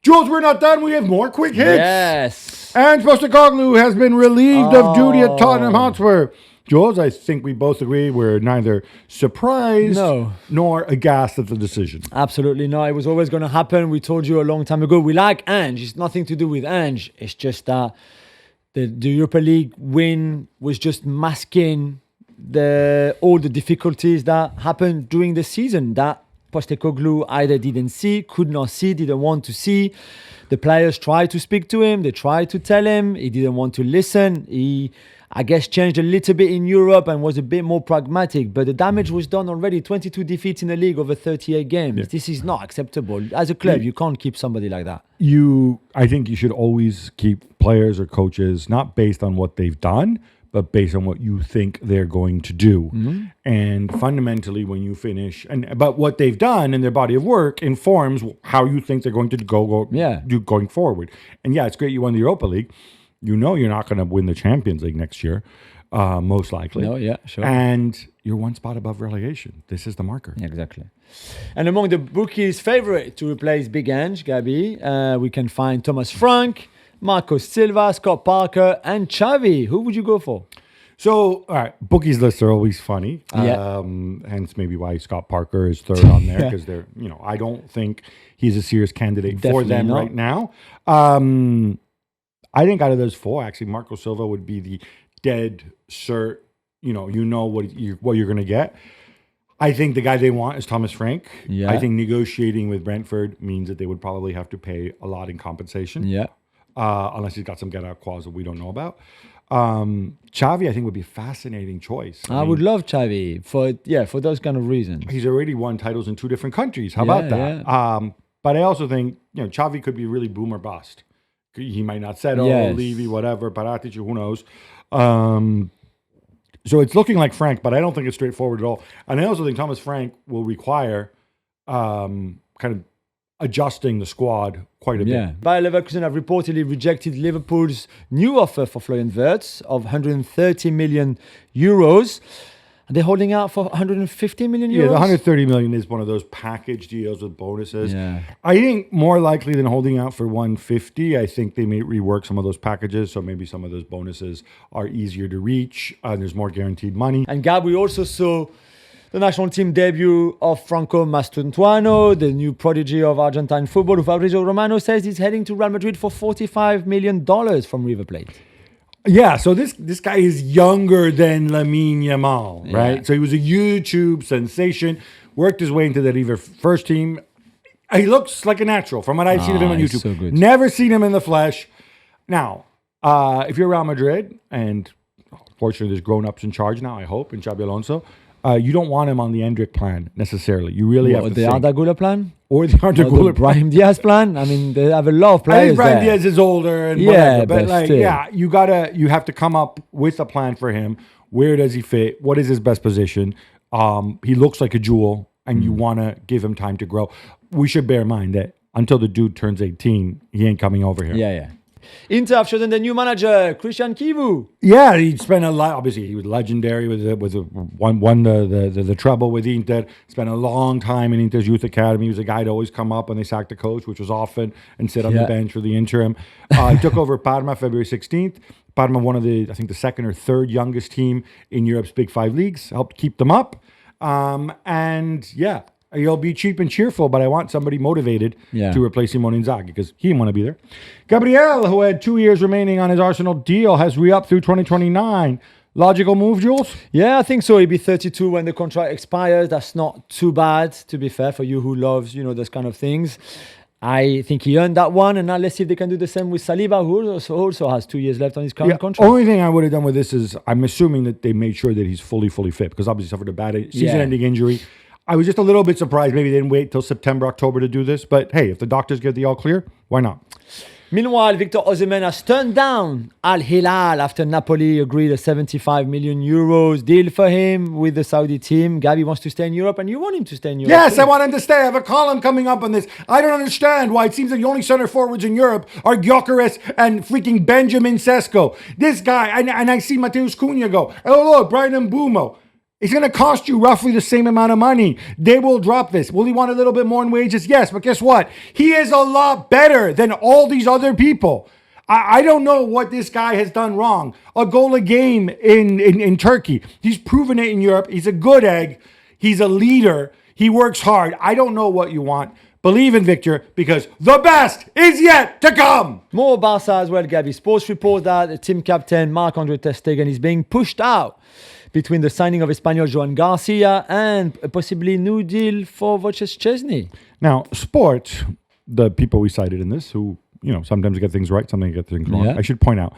Jules, we're not done. We have more quick hits. Yes. Ange Postecoglou has been relieved of duty at Tottenham Hotspur. Jules, I think we both agree we're neither surprised nor aghast at the decision. Absolutely not. It was always going to happen. We told you a long time ago. We like Ange. It's nothing to do with Ange. It's just that the Europa League win was just masking all the difficulties that happened during the season that Postecoglou either didn't see, could not see, didn't want to see. The players tried to speak to him. They tried to tell him. He didn't want to listen. He, I guess, changed a little bit in Europe and was a bit more pragmatic. But the damage was done already. 22 defeats in the league over 38 games. Yeah. This is not acceptable. As a club, you can't keep somebody like that. I think you should always keep players or coaches not based on what they've done, but based on what you think they're going to do. Mm-hmm. And fundamentally, when you finish, but what they've done in their body of work informs how you think they're going to do going forward. And yeah, it's great you won the Europa League. You know you're not going to win the Champions League next year, most likely. No, yeah, sure. And you're one spot above relegation. This is the marker. Exactly. And among the bookies' favorite to replace Big Ange, Gabi, we can find Thomas Frank, Marco Silva, Scott Parker, and Xavi. Who would you go for? So, all right, bookies lists are always funny. Yeah. Hence maybe why Scott Parker is third on there, because they're, I don't think he's a serious candidate for them right now. I think out of those four, actually, Marco Silva would be the dead cert. You know what you're going to get. I think the guy they want is Thomas Frank. Yeah. I think negotiating with Brentford means that they would probably have to pay a lot in compensation. Yeah. Unless he's got some get-out clause that we don't know about. Xavi, I think, would be a fascinating choice. I would love Xavi for those kind of reasons. He's already won titles in 2 different countries. How about that? Yeah. But I also think, Xavi could be really boom or bust. He might not settle, Levy, whatever, Paratici, who knows. So it's looking like Frank, but I don't think it's straightforward at all. And I also think Thomas Frank will require kind of adjusting the squad quite a bit. Bayer Leverkusen have reportedly rejected Liverpool's new offer for Florian Wirtz of 130 million euros. Are they holding out for 150 million euros? Yeah, the 130 million is one of those package deals with bonuses. Yeah. I think more likely than holding out for 150, I think they may rework some of those packages, so maybe some of those bonuses are easier to reach, and there's more guaranteed money. And Gab, we also saw the national team debut of Franco Mastantuono, the new prodigy of Argentine football, who Fabrizio Romano says he's heading to Real Madrid for $45 million from River Plate. Yeah, so this guy is younger than Lamine Yamal, right? Yeah. So he was a YouTube sensation, worked his way into the River first team. He looks like a natural from what I've seen of him on YouTube. So good. Never seen him in the flesh. Now, if you're Real Madrid, and fortunately there's grown-ups in charge now, I hope, in Xabi Alonso, you don't want him on the Endrick plan necessarily. You really have to the Arda Güler plan? Or the Arda Güler plan. Brahim Diaz plan? I mean, they have a lot of players I think Brahim Diaz is older and whatever. But still. You have to come up with a plan for him. Where does he fit? What is his best position? He looks like a jewel, and you want to give him time to grow. We should bear in mind that until the dude turns 18, he ain't coming over here. Yeah. Inter have chosen the new manager, Christian Kivu. Yeah, he spent a lot. Obviously, he was legendary won the treble with Inter. Spent a long time in Inter's youth academy. He was a guy to always come up when they sacked the coach, which was often, and sit on the bench for the interim. He took over Parma February 16th. Parma, one of the second or third youngest team in Europe's Big Five leagues, helped keep them up. He'll be cheap and cheerful, but I want somebody motivated to replace Simone Inzaghi because he didn't want to be there. Gabriele, who had 2 years remaining on his Arsenal deal, has re-upped through 2029. Logical move, Jules? Yeah, I think so. He'll be 32 when the contract expires. That's not too bad, to be fair, for you who loves, those kind of things. I think he earned that one, and now let's see if they can do the same with Saliba, who also has 2 years left on his current contract. Only thing I would have done with this is I'm assuming that they made sure that he's fully fit because obviously he suffered a bad season-ending injury. I was just a little bit surprised. Maybe they didn't wait till September, October to do this. But hey, if the doctors give the all clear, why not? Meanwhile, Victor Osimhen has turned down Al Hilal after Napoli agreed a 75 million euros deal for him with the Saudi team. Gabi wants to stay in Europe, and you want him to stay in Europe. Yes, I want him to stay. I have a column coming up on this. I don't understand why it seems like the only center forwards in Europe are Gyökeres and freaking Benjamin Sesko. This guy, and I see Mateus Cunha go. Oh, look, Brian Mbumo. It's going to cost you roughly the same amount of money. They will drop this. Will he want a little bit more in wages? Yes, but guess what? He is a lot better than all these other people. I don't know what this guy has done wrong. A goal a game in Turkey. He's proven it in Europe. He's a good egg. He's a leader. He works hard. I don't know what you want. Believe in Victor, because the best is yet to come. More Barca as well, Gabby. Sports report that the team captain Marc-Andre ter Stegen is being pushed out between the signing of Espanyol Joan Garcia and a possibly new deal for Wojciech Szczesny. Now, sports, the people we cited in this, who sometimes get things right, sometimes get things wrong. Yeah. I should point out,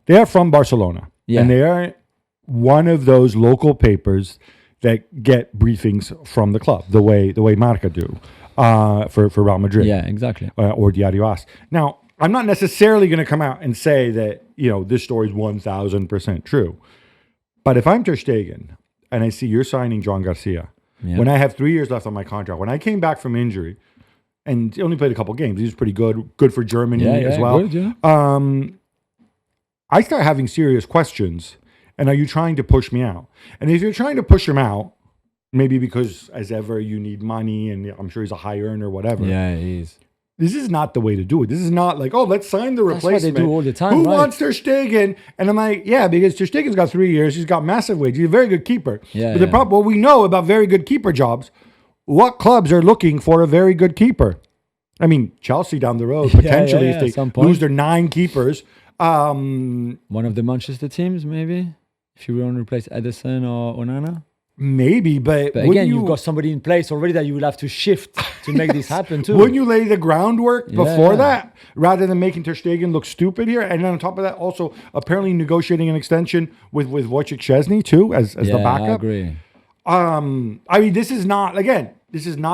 they are from Barcelona, Yeah. and they are one of those local papers that get briefings from the club, the way Marca do for Real Madrid. Yeah, exactly. Or Diario AS. Now, I'm not necessarily going to come out and say that this story is 1,000% true, but if I'm Ter Stegen and I see you're signing Joan Garcia, when I have 3 years left on my contract, when I came back from injury and only played a couple games, he was pretty good for Germany as well. Good, yeah. I start having serious questions. And are you trying to push me out? And if you're trying to push him out, maybe because as ever you need money and I'm sure he's a high earner or whatever. Yeah, he is. This is not the way to do it. This is not like, let's sign the replacement. That's what they do all the time, Who right? wants Ter Stegen? And I'm like, yeah, because Ter Stegen's got 3 years. He's got massive wage. He's a very good keeper. Yeah, but the problem, what we know about very good keeper jobs, what clubs are looking for a very good keeper? I mean, Chelsea down the road, potentially, if they lose their 9 keepers. One of the Manchester teams, maybe? If you want to replace Ederson or Onana? Maybe, but again, you've got somebody in place already that you will have to shift to make this happen too. Wouldn't you lay the groundwork before that, rather than making Ter Stegen look stupid here? And on top of that, also apparently negotiating an extension with Wojciech Szczesny too as the backup. I agree. I mean, this is not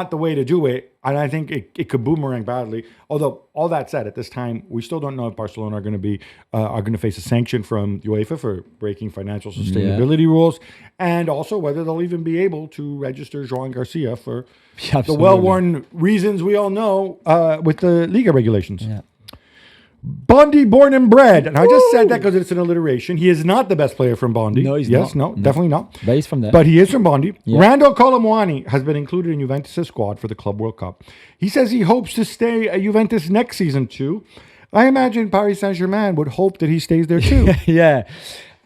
the way to do it, and I think it could boomerang badly. Although all that said, at this time, we still don't know if Barcelona are going to face a sanction from UEFA for breaking financial sustainability rules, and also whether they'll even be able to register Joan Garcia for the well-worn reasons we all know with the Liga regulations. Yeah. Bondi, born and bred. And I just said that because it's an alliteration. He is not the best player from Bondi. No, he's not. No, definitely not. But he's from there. But he is from Bondi. Yeah. Randall Colomwani has been included in Juventus' squad for the Club World Cup. He says he hopes to stay at Juventus next season too. I imagine Paris Saint-Germain would hope that he stays there too. Yeah.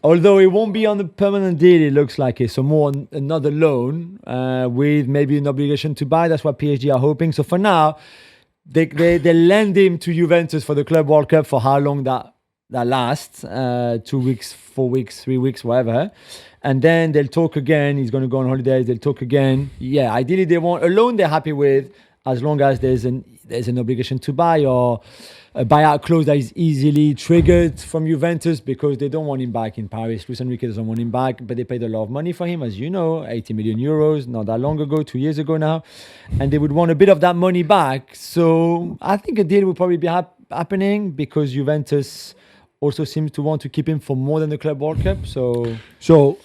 Although it won't be on the permanent deal, it looks like it. So more another loan with maybe an obligation to buy. That's what PSG are hoping. So for now, they lend him to Juventus for the Club World Cup for how long that lasts, 2 weeks, 4 weeks, 3 weeks, whatever. And then they'll talk again. He's going to go on holidays. They'll talk again. Yeah, ideally they want a loan they're happy with as long as there's an obligation to buy or a buyout clause that is easily triggered from Juventus because they don't want him back in Paris. Luis Enrique doesn't want him back, but they paid a lot of money for him, as you know, 80 million euros, not that long ago, 2 years ago now. And they would want a bit of that money back. So I think a deal will probably be happening because Juventus also seems to want to keep him for more than the Club World Cup. So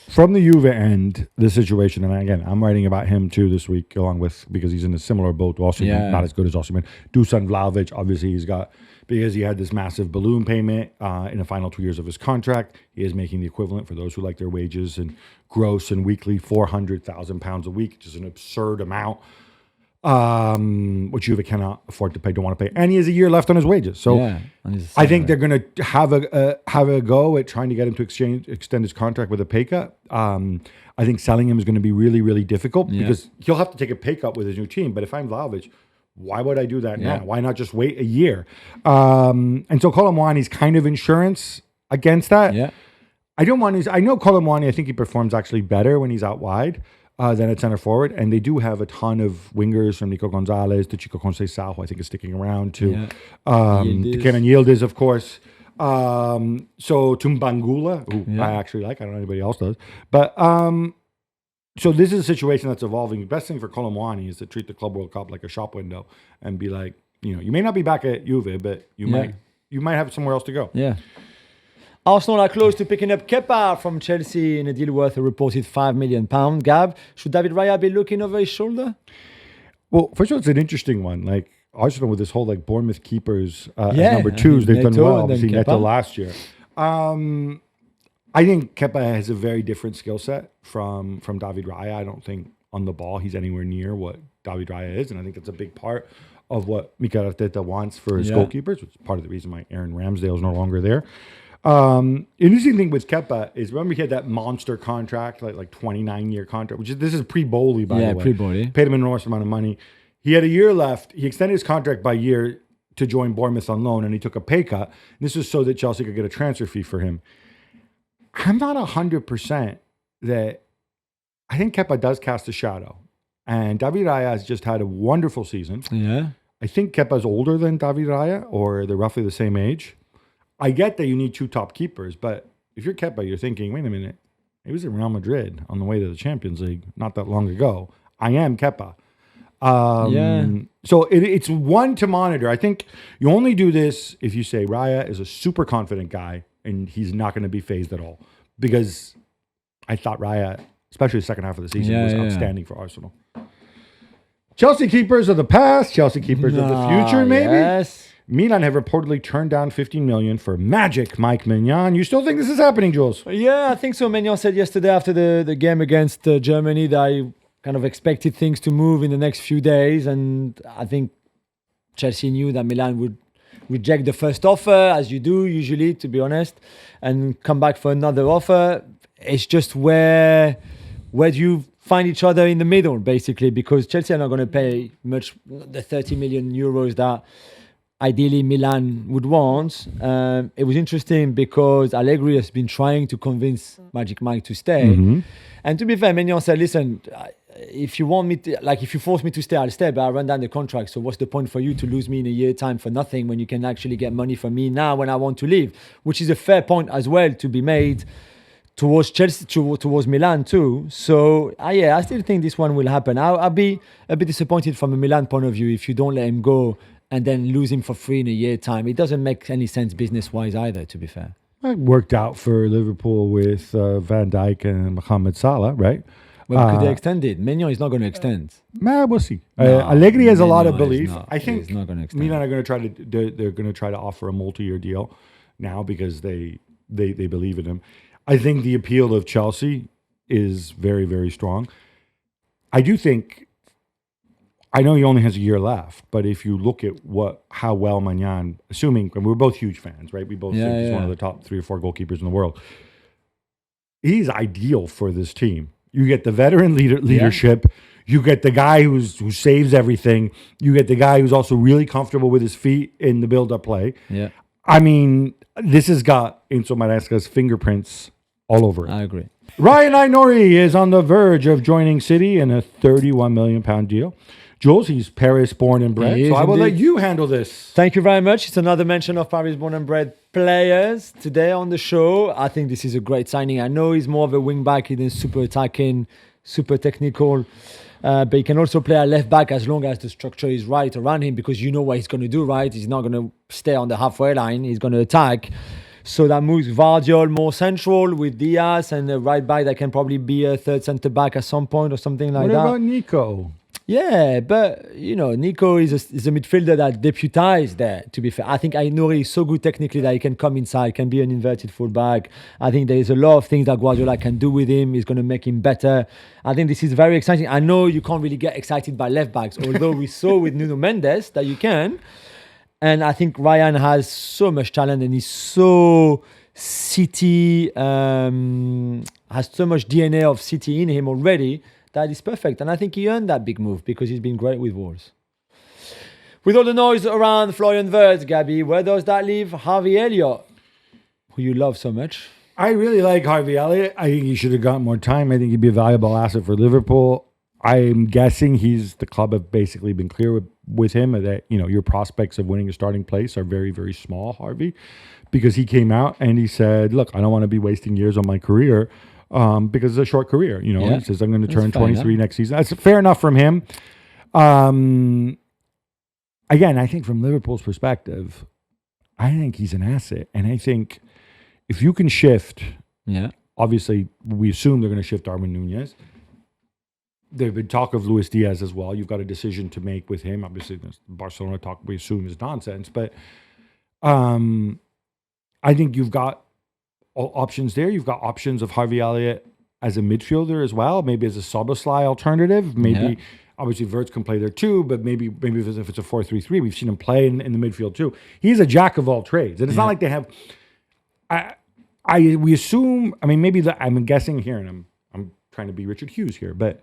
from the Juve end, the situation, and again, I'm writing about him too this week, along with, because he's in a similar boat to Osimhen, not as good as Osimhen. Dusan Vlahovic, obviously he's got, because he had this massive balloon payment in the final 2 years of his contract, he is making the equivalent, for those who like their wages and gross and weekly, £400,000 a week, which is an absurd amount. Which Juve cannot afford to pay, don't want to pay, and he has a year left on his wages. So I think they're going to have a go at trying to get him to extend his contract with a pay cut. I think selling him is going to be really, really difficult because he'll have to take a pay cut with his new team. But if I'm Vlahovic, why would I do that now? Why not just wait a year? And so Colomwani's kind of insurance against that. Yeah, I know Colomwani, I think he performs actually better when he's out wide than at center forward, and they do have a ton of wingers from Nico Gonzalez to Chico Conceição, who I think is sticking around, to Kenan Yildiz, of course. So Tumbangula, who I actually like. I don't know anybody else does. But so this is a situation that's evolving. The best thing for Colomwani is to treat the Club World Cup like a shop window and be like, you may not be back at Juve, but you might have somewhere else to go. Yeah. Arsenal are close to picking up Kepa from Chelsea in a deal worth a reported £5 million. Gab, should David Raya be looking over his shoulder? Well, first of all, it's an interesting one. Like Arsenal with this whole Bournemouth keepers as number twos, they've done well. Obviously, Neto last year. I think Kepa has a very different skill set from David Raya. I don't think on the ball he's anywhere near what David Raya is, and I think that's a big part of what Mikel Arteta wants for his goalkeepers, which is part of the reason why Aaron Ramsdale is no longer there. Interesting thing with Kepa is, remember he had that monster contract, like 29-year contract, this is pre-Bowley, by the way. Yeah, pre-Bowley. Paid him an enormous amount of money. He had a year left. He extended his contract by a year to join Bournemouth on loan, and he took a pay cut. This was so that Chelsea could get a transfer fee for him. I'm not 100% that I think Kepa does cast a shadow. And David Raya has just had a wonderful season. Yeah. I think Kepa's older than David Raya, or they're roughly the same age. I get that you need two top keepers, but if you're Kepa, you're thinking, wait a minute, he was in Real Madrid on the way to the Champions League not that long ago. I am Kepa. So it's one to monitor. I think you only do this if you say Raya is a super confident guy and he's not going to be phased at all. Because I thought Raya, especially the second half of the season, was outstanding for Arsenal. Chelsea keepers of the past, Chelsea keepers of the future, maybe? Yes. Milan have reportedly turned down 15 million for Magic Mike Mignon. You still think this is happening, Jules? Yeah, I think so. Mignon said yesterday after the game against Germany that I kind of expected things to move in the next few days. And I think Chelsea knew that Milan would reject the first offer, as you do usually, to be honest, and come back for another offer. It's just where do you find each other in the middle, basically, because Chelsea are not going to pay much, the 30 million euros that ideally Milan would want. It was interesting because Allegri has been trying to convince Magic Mike to stay. Mm-hmm. And to be fair, Mignon said, listen, if you want me to, if you force me to stay, I'll stay, but I'll run down the contract. So what's the point for you to lose me in a year's time for nothing when you can actually get money from me now when I want to leave? Which is a fair point as well to be made towards Chelsea, towards Milan too. So I still think this one will happen. I'll be a bit disappointed from a Milan point of view if you don't let him go and then lose him for free in a year's time. It doesn't make any sense business-wise either, to be fair. It worked out for Liverpool with Van Dijk and Mohamed Salah, right? Well, could they extend it? Mignon is not going to extend. We'll see. Allegri has a lot of Mignon belief. is not- I think he's not going to extend. Milan are going to try to. They're going to try to offer a multi-year deal now because they believe in him. I think the appeal of Chelsea is very, very strong. I do think. I know he only has a year left, but if you look at how well Mignon, assuming, and we're both huge fans, right? We both think he's one of the top 3 or 4 goalkeepers in the world. He's ideal for this team. You get the veteran leadership. You get the guy who saves everything. You get the guy who's also really comfortable with his feet in the build-up play. Yeah. I mean, this has got Enzo Maresca's fingerprints all over it. I agree. Ryan Aït-Nouri is on the verge of joining City in a £31 million deal. Jules, he's Paris-born and bred, so I will let you handle this. Thank you very much. It's another mention of Paris-born and bred players today on the show. I think this is a great signing. I know he's more of a wing-back. He's super attacking, super technical, but he can also play a left-back as long as the structure is right around him, because you know what he's going to do, right? He's not going to stay on the halfway line. He's going to attack. So that moves Vardiol more central with Diaz, and a right-back that can probably be a third centre-back at some point or something like that. What about Nico? Yeah, but, Nico is a midfielder that deputized there, to be fair. I think Aït-Nouri is so good technically that he can come inside, can be an inverted fullback. I think there is a lot of things that Guardiola can do with him. He's going to make him better. I think this is very exciting. I know you can't really get excited by left backs, although we saw with Nuno Mendes that you can. And I think Ryan has so much talent and he's so City, has so much DNA of City in him already. That is perfect. And I think he earned that big move because he's been great with Wolves. With all the noise around Florian Wirtz, Gabby, where does that leave Harvey Elliott, who you love so much? I really like Harvey Elliott. I think he should have gotten more time. I think he'd be a valuable asset for Liverpool. I'm guessing the club have basically been clear with him that, your prospects of winning a starting place are very, very small, Harvey, because he came out and he said, look, I don't want to be wasting years on my career. Because it's a short career, He says, I'm going to turn 23 next season. That's fair enough from him. Again, I think from Liverpool's perspective, I think he's an asset. And I think if you can shift, obviously we assume they're going to shift Darwin Núñez. There's been talk of Luis Diaz as well. You've got a decision to make with him. Obviously, the Barcelona talk we assume is nonsense. But I think you've got options there. You've got options of Harvey Elliott as a midfielder as well, maybe as a Soboslai alternative. Maybe, obviously, Wirtz can play there too, but maybe if it's a 4-3-3, we've seen him play in the midfield too. He's a jack of all trades. And it's not like they have... we assume... I mean, maybe I'm guessing here, and I'm trying to be Richard Hughes here, but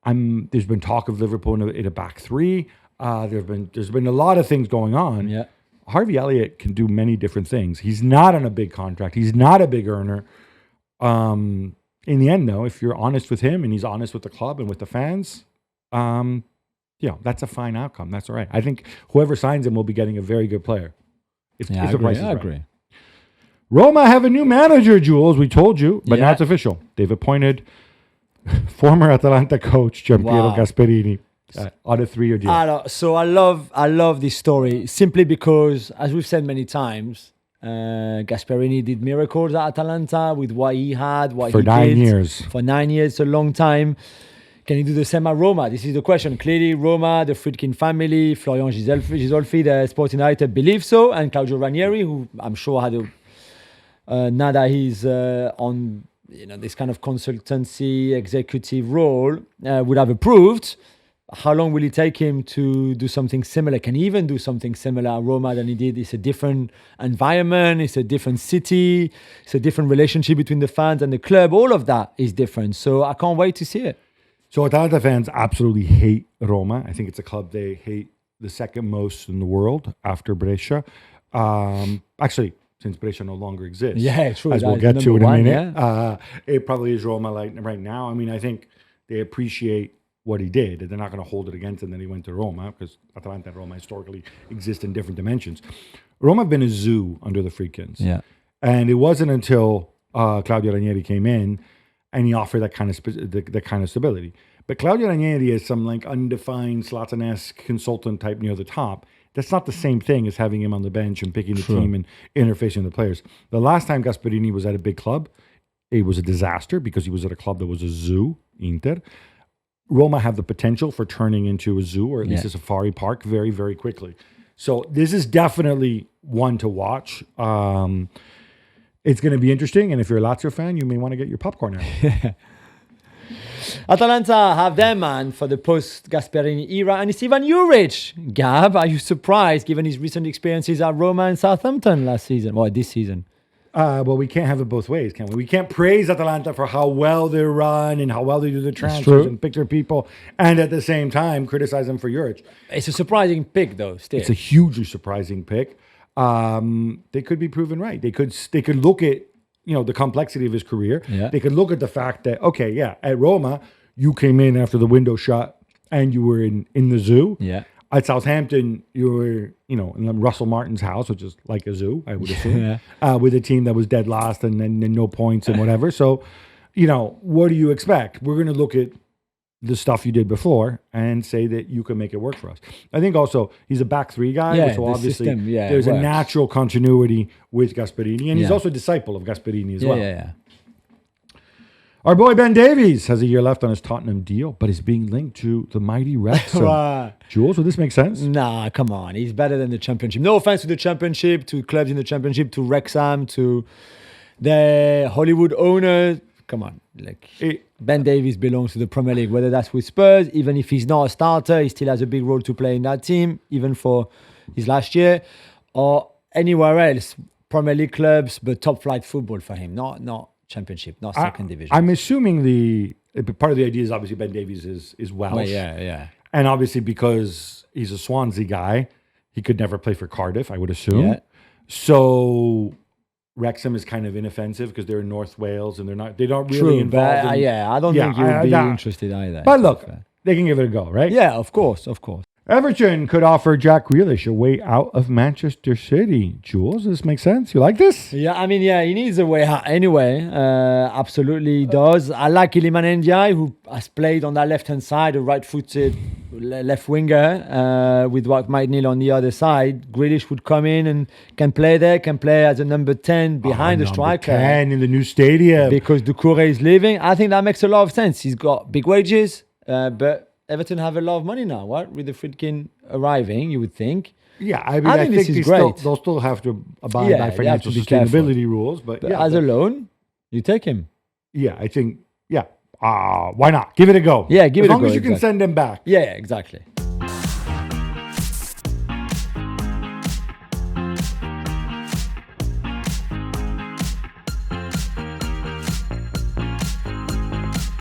there's been talk of Liverpool in a back three. There's been a lot of things going on. Yeah. Harvey Elliott can do many different things. He's not on a big contract. He's not a big earner. In the end, though, if you're honest with him and he's honest with the club and with the fans, that's a fine outcome. That's all right. I think whoever signs him will be getting a very good player. If the price is right. I agree. Roma have a new manager, Jules. We told you, but now it's official. They've appointed former Atalanta coach Giampiero Gasperini on a 3-year deal. So I love this story simply because, as we've said many times, Gasperini did miracles at Atalanta with what he had, for 9 years. For 9 years, a long time. Can he do the same at Roma? This is the question. Clearly, Roma, the Friedkin family, Florian Gisolfi, the Sporting United believe so, and Claudio Ranieri, who I'm sure had now that he's on this kind of consultancy executive role, would have approved. How long will it take him to do something similar? Can he even do something similar at Roma than he did? It's a different environment. It's a different city. It's a different relationship between the fans and the club. All of that is different. So I can't wait to see it. So Atalanta fans absolutely hate Roma. I think it's a club they hate the second most in the world after Brescia. Actually, since Brescia no longer exists. Yeah, true. As we'll get to in a minute. Yeah. It probably is Roma right now. I mean, I think they appreciate what he did. They're not going to hold it against him that he went to Roma, because Atalanta and Roma historically exist in different dimensions. Roma have been a zoo under the Friedkins. Yeah. And it wasn't until Claudio Ranieri came in and he offered that kind of stability. But Claudio Ranieri is some like undefined Zlatan-esque consultant type near the top. That's not the same thing as having him on the bench and picking the team and interfacing with the players. The last time Gasperini was at a big club, it was a disaster because he was at a club that was a zoo, Inter. Roma have the potential for turning into a zoo or at least a safari park very, very quickly. So this is definitely one to watch. It's going to be interesting. And if you're a Lazio fan, you may want to get your popcorn out. Atalanta have their man for the post-Gasperini era, and it's Ivan Juric. Gab, are you surprised given his recent experiences at Roma and Southampton last season? Well, this season. Well, we can't have it both ways, can we? We can't praise Atalanta for how well they run and how well they do the transfers and pick their people, and at the same time criticize them for Juric. It's a surprising pick, though. Still, it's a hugely surprising pick. They could be proven right. They could look at the complexity of his career. Yeah. They could look at the fact that at Roma you came in after the window shut and you were in the zoo. Yeah. At Southampton, you were, in Russell Martin's house, which is like a zoo, I would assume, with a team that was dead last and no points and whatever. So, what do you expect? We're going to look at the stuff you did before and say that you can make it work for us. I think also he's a back three guy, so obviously there's a natural continuity with Gasperini, and he's also a disciple of Gasperini as well. Yeah. Our boy Ben Davies has a year left on his Tottenham deal, but is being linked to the mighty Wrexham. Jules, will this make sense? Nah, come on. He's better than the Championship. No offense to the Championship, to clubs in the Championship, to Wrexham, to the Hollywood owners. Come on. Ben Davies belongs to the Premier League, whether that's with Spurs, even if he's not a starter, he still has a big role to play in that team, even for his last year, or anywhere else. Premier League clubs, but top flight football for him, not Championship, not second division. I'm assuming part of the idea is obviously Ben Davies is Welsh. Well, yeah. And obviously because he's a Swansea guy, he could never play for Cardiff, I would assume. Yeah. So Wrexham is kind of inoffensive because they're in North Wales and they don't really involve. I don't think he would be interested either. But look, they can give it a go, right? Yeah, of course. Everton could offer Jack Grealish a way out of Manchester City. Jules, does this make sense? You like this? Yeah, he needs a way out anyway. Absolutely does. I like Iliman Ndiaye, who has played on that left-hand side, a right-footed left winger with Mike Neal on the other side. Grealish would come in and can play as a number 10 behind the striker. 10 in the new stadium. Because Doucouré is leaving. I think that makes a lot of sense. He's got big wages, but Everton have a lot of money now, what? With the Friedkin arriving, you would think. Yeah, I mean, I I think think this is they'll great. still have to abide Yeah, by they have financial to be careful. sustainability rules. But But yeah, as a loan, you take him. yeah, I think, yeah. Why not? Give it a go. Yeah, give as it a long go, as you can exactly. send him back. Yeah, exactly.